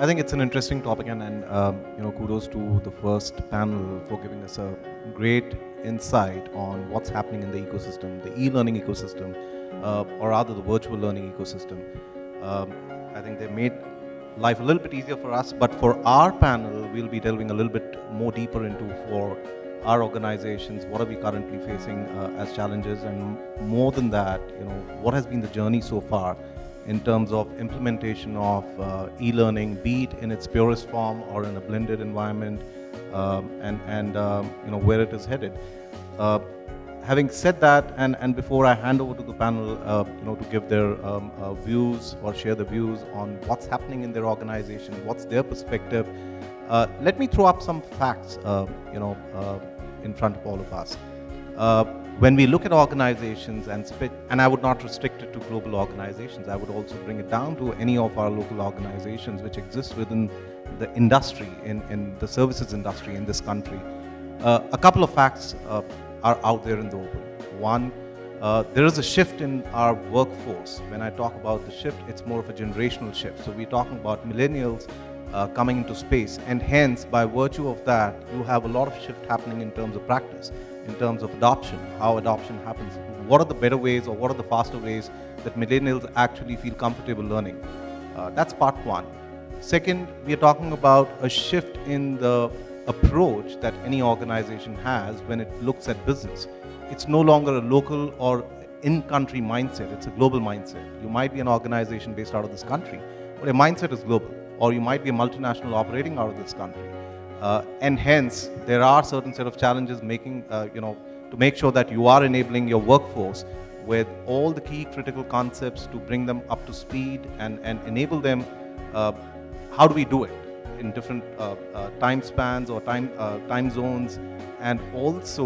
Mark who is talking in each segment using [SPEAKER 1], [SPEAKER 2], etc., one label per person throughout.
[SPEAKER 1] I think it's an interesting topic, and kudos to the first panel for giving us a great insight on what's happening in the ecosystem, the e-learning ecosystem, or rather the virtual learning ecosystem. I think they made life a little bit easier for us, but for our panel, we'll be delving a little bit more deeper into for our organizations, what are we currently facing as challenges, and more than that, what has been the journey so far in terms of implementation of e-learning, be it in its purest form or in a blended environment, and where it is headed. Having said that, and before I hand over to the panel, to give their views or share the views on what's happening in their organization, what's their perspective, let me throw up some facts, in front of all of us. When we look at organizations, and I would not restrict it to global organizations, I would also bring it down to any of our local organizations which exist within the industry, in the services industry in this country. A couple of facts are out there in the open. One, there is a shift in our workforce. When I talk about the shift, it's more of a generational shift. So we're talking about millennials coming into space, and hence, by virtue of that, you have a lot of shift happening in terms of practice, in terms of adoption, how adoption happens. What are the better ways or what are the faster ways that millennials actually feel comfortable learning? That's part one. Second, we are talking about a shift in the approach that any organization has when it looks at business. It's no longer a local or in-country mindset, it's a global mindset. You might be an organization based out of this country, but your mindset is global, or you might be a multinational operating out of this country. And hence, there are certain set of challenges to make sure that you are enabling your workforce with all the key critical concepts to bring them up to speed and enable them. How do we do it in different time spans or time zones, and also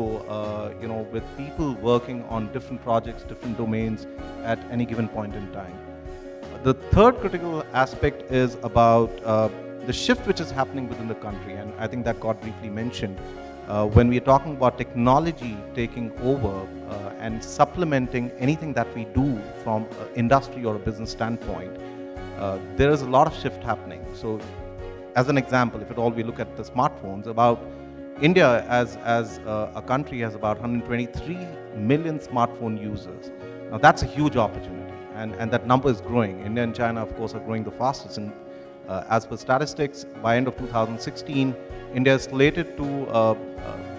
[SPEAKER 1] with people working on different projects, different domains at any given point in time. The third critical aspect is about the shift which is happening within the country, and I think that got briefly mentioned. When we are talking about technology taking over and supplementing anything that we do from an industry or a business standpoint, there is a lot of shift happening. So, as an example, if at all we look at the smartphones, about India as a country has about 123 million smartphone users. Now that's a huge opportunity, and that number is growing. India and China, of course, are growing the fastest. And as per statistics, by end of 2016, India is slated to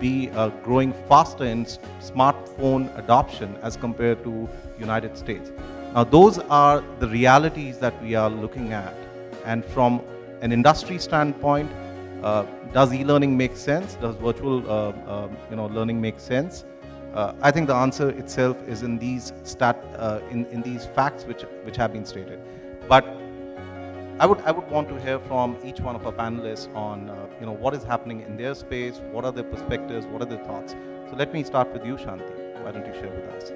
[SPEAKER 1] be growing faster in smartphone adoption as compared to United States. Now those are the realities that we are looking at, and from an industry standpoint, does e-learning make sense? Does virtual learning make sense? I think the answer itself is in these in these facts which have been stated. But I would want to hear from each one of our panelists on what is happening in their space, what are their perspectives, what are their thoughts. So let me start with you, Shanti. Why don't you share with us?